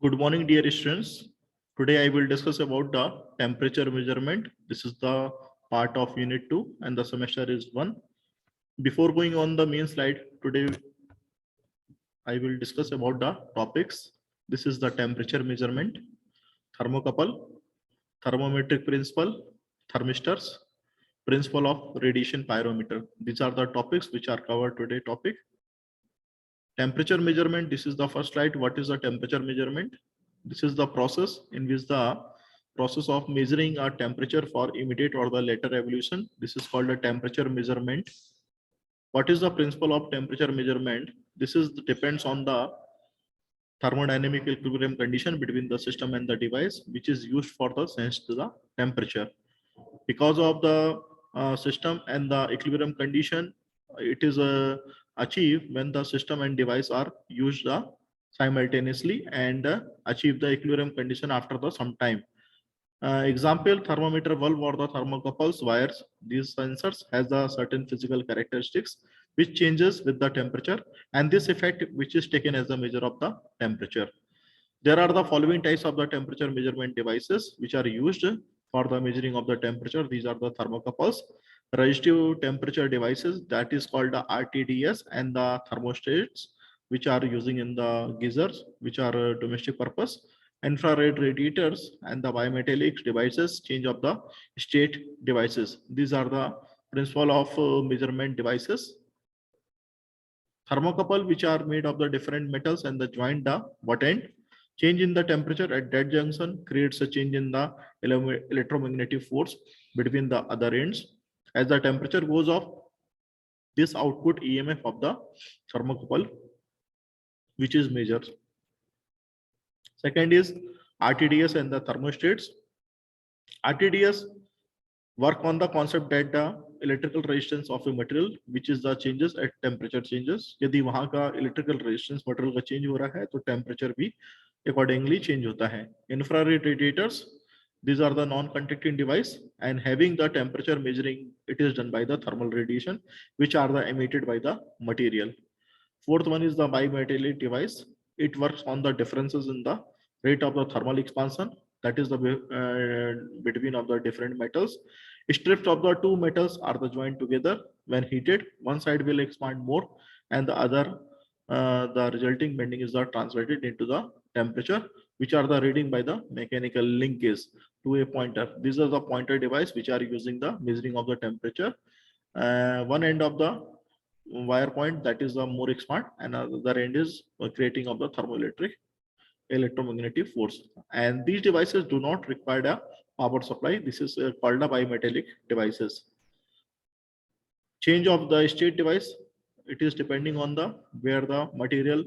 Good morning, dear students. Today I will discuss about the temperature measurement. This is the part of unit 2 and the semester is 1. Before going on the main slide, today I will discuss about the topics. This is the temperature measurement, thermocouple, thermometric principle, thermistors, principle of radiation pyrometer. These are the topics which are covered today topic. Temperature measurement, this is the first slide. What is the temperature measurement? This is the process in which the process of measuring a temperature for immediate or the later evolution. This is called a temperature measurement. What is the principle of temperature measurement? This is depends on the thermodynamic equilibrium condition between the system and the device, which is used for the sense to the temperature. Because of the system and the equilibrium condition, it is achieved when the system and device are used simultaneously and achieve the equilibrium condition after some time. Example, thermometer valve or the thermocouples wires. These sensors has a certain physical characteristics which changes with the temperature, and this effect which is taken as a measure of the temperature. There are the following types of the temperature measurement devices which are used for the measuring of the temperature. These are the thermocouples, resistive temperature devices, that is called the RTDS, and the thermostats which are using in the geysers, which are domestic purpose, infrared radiators, and the bimetallic devices, change of the state devices. These are the principle of measurement devices. Thermocouple, which are made of the different metals and the joint the butt end. Change in the temperature at that junction creates a change in the electromagnetic force between the other ends. As the temperature goes up, this output EMF of the thermocouple, which is measured. Second is RTDS and the thermostats. RTDS work on the concept that the electrical resistance of a material which is the changes at temperature changes. यदि वहां का electrical resistance material का change हो रहा है तो temperature भी accordingly change होता है. Infrared radiators, these are the non-conducting device and having the temperature measuring, it is done by the thermal radiation which are the emitted by the material. Fourth one is the bimetallic device. It works on the differences in the rate of the thermal expansion, that is the between of the different metals. Strips of the two metals are the joined together. When heated, one side will expand more and the other, the resulting bending is translated into the temperature, which are the reading by the mechanical linkage to a pointer. These are the pointer device which are using the measuring of the temperature. One end of the wire point, that is the more expand, and other end is creating of the thermoelectric electromagnetic force. And these devices do not require a power supply. This is called a bimetallic devices. Change of the state device, it is depending on the where the material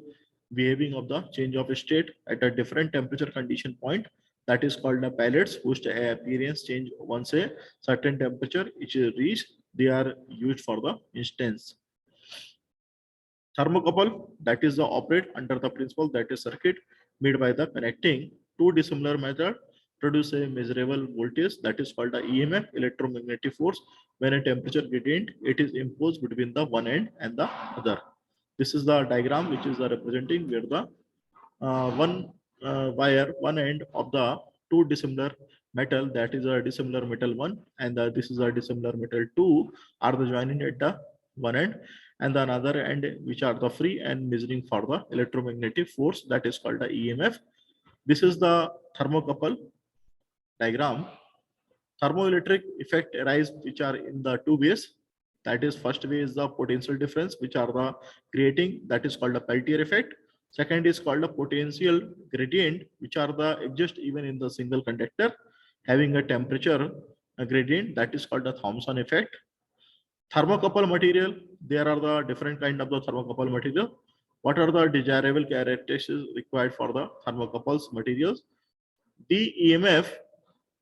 behaving of the change of state at a different temperature condition point, that is called the pellets, whose appearance change once a certain temperature which is reached. They are used for the instance. Thermocouple, that is the operate under the principle that is circuit made by the connecting two dissimilar method produce a measurable voltage, that is called the EMF, electromagnetic force. When a temperature gradient, it is imposed between the one end and the other. This is the diagram which is representing where the one wire, one end of the two dissimilar metal, that is a dissimilar metal 1 and this is a dissimilar metal 2, are the joining at the one end, and the another end which are the free and measuring for the electromagnetic force, that is called the EMF. This is the thermocouple diagram. Thermoelectric effect arise which are in the two ways. That is, first way is the potential difference which are the creating, that is called the Peltier effect. Second is called a potential gradient, which are the exist even in the single conductor having a temperature gradient, that is called the Thomson effect. Thermocouple material, there are the different kind of the thermocouple material. What are the desirable characteristics required for the thermocouples materials? The EMF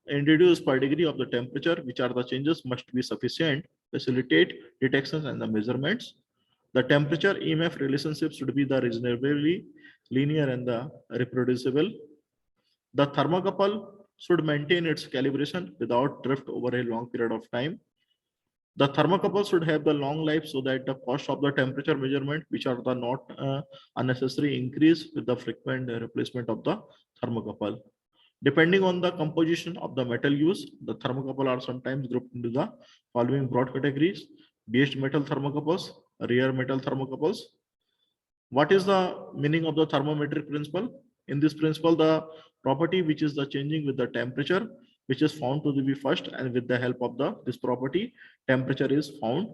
introduced per degree of the temperature, which are the changes, must be sufficient facilitate detections and the measurements. The temperature EMF relationship should be the reasonably linear and the reproducible. The thermocouple should maintain its calibration without drift over a long period of time. The thermocouple should have the long life so that the cost of the temperature measurement, which are the not unnecessary increase with the frequent replacement of the thermocouple. Depending on the composition of the metal used, the thermocouple are sometimes grouped into the following broad categories: based metal thermocouples, rare metal thermocouples. What is the meaning of the thermometric principle? In this principle, the property which is the changing with the temperature, which is found to be first, and with the help of this property, temperature is found.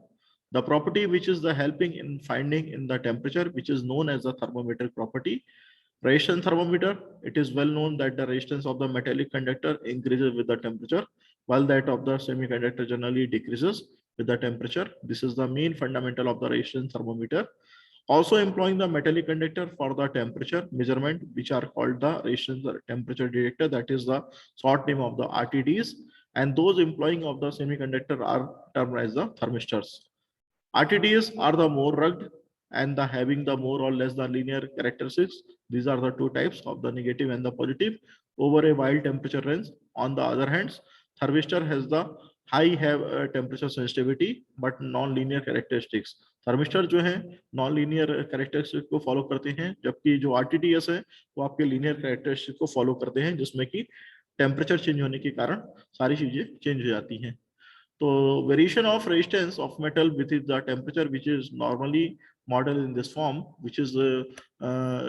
The property which is the helping in finding in the temperature, which is known as the thermometric property. Resistance thermometer, it is well known that the resistance of the metallic conductor increases with the temperature, while that of the semiconductor generally decreases with the temperature. This is the main fundamental of the resistance thermometer. Also employing the metallic conductor for the temperature measurement, which are called the resistance temperature detector, that is the short name of the RTDs, and those employing of the semiconductor are termed as the thermistors. RTDs are the more rugged and the having the more or less the linear characteristics. These are the two types of the negative and the positive over a wide temperature range. On the other hand, thermistor has the high have temperature sensitivity but non-linear characteristics. Thermistor जो है non linear characteristic को follow करते हैं, जबकि जो RTDs है वो आपके लीनियर कैरेक्टरिस्टिक को फॉलो करते हैं, जिसमें कि टेम्परेचर चेंज होने के कारण सारी चीजें चेंज हो जाती हैं. So variation of resistance of metal with the temperature, which is normally modeled in this form, which is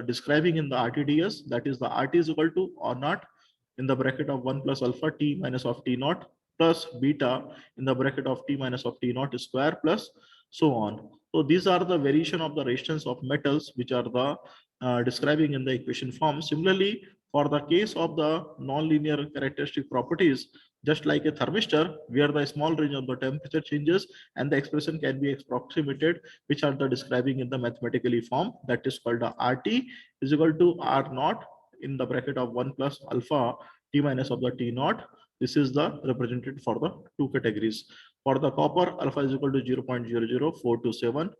describing in the RTDS, that is the RT is equal to or not in the bracket of 1 plus alpha t minus of t naught plus beta in the bracket of t minus of t naught square plus so on. So these are the variation of the resistance of metals, which are the describing in the equation form. Similarly, for the case of the non-linear characteristic properties, just like a thermistor, where the small range of the temperature changes and the expression can be approximated, which are the describing in the mathematically form, that is called the RT is equal to R naught in the bracket of 1 plus alpha t minus of the t naught. This is the represented for the two categories. For the copper, alpha is equal to 0.00427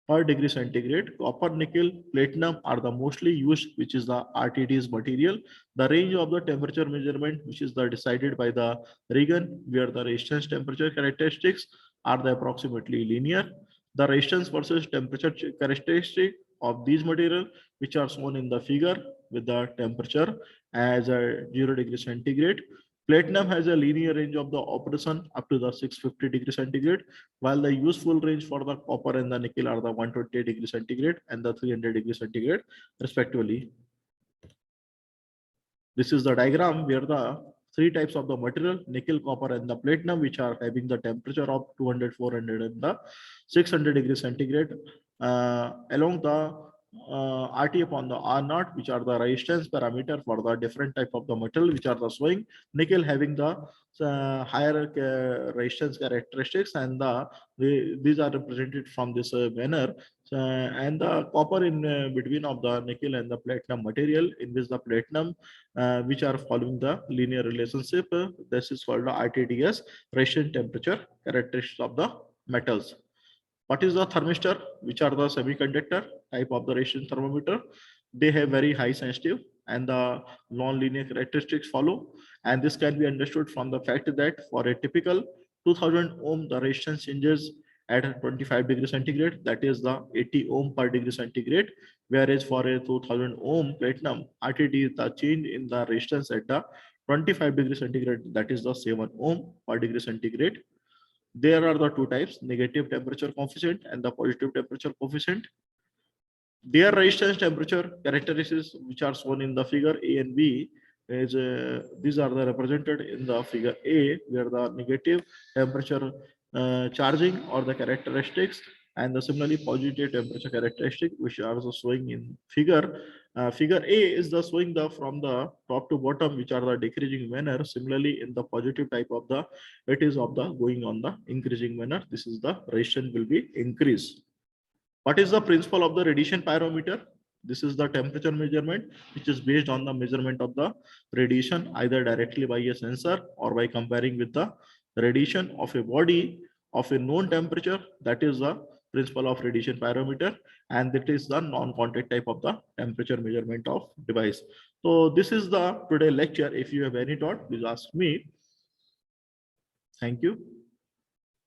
per degree centigrade. Copper, nickel, platinum are the mostly used, which is the RTD's material. The range of the temperature measurement, which is the decided by the Regan, where the resistance temperature characteristics are the approximately linear. The resistance versus temperature characteristic of these material, which are shown in the figure with the temperature as a 0 degree centigrade. Platinum has a linear range of the operation up to the 650 degree centigrade, while the useful range for the copper and the nickel are the 120 degree centigrade and the 300 degree centigrade respectively. This is the diagram where the three types of the material, nickel, copper, and the platinum, which are having the temperature of 200, 400, and the 600 degree centigrade, along the RT upon the R naught, which are the resistance parameter for the different type of the metal, which are the showing. Nickel having the higher resistance characteristics, and these are represented from this manner. And the copper in between of the nickel and the platinum material, in which the platinum which are following the linear relationship. This is called the RTDS, resistance temperature characteristics of the metals. What is the thermistor, which are the semiconductor type of the resistance thermometer? They have very high sensitive and the non-linear characteristics follow. And this can be understood from the fact that for a typical 2000 ohm, the resistance changes at 25 degree centigrade, that is the 80 ohm per degree centigrade. Whereas for a 2000 ohm platinum, RTD, the change in the resistance at the 25 degree centigrade, that is the 7 ohm per degree centigrade. There are the two types, negative temperature coefficient and the positive temperature coefficient. Their resistance temperature characteristics, which are shown in the figure A and B, is these are the represented in the figure A, where the negative temperature charging or the characteristics, and the similarly positive temperature characteristic, which are also showing in figure. Figure A is the showing the from the top to bottom, which are the decreasing manner. Similarly, in the positive type of the, it is of the going on the increasing manner. This is the resistance will be increased. What is the principle of the radiation pyrometer? This is the temperature measurement, which is based on the measurement of the radiation either directly by a sensor or by comparing with the radiation of a body of a known temperature. That is the principle of radiation pyrometer, and that is the non-contact type of the temperature measurement of device. So this is the today lecture. If you have any doubt, please ask me. Thank you.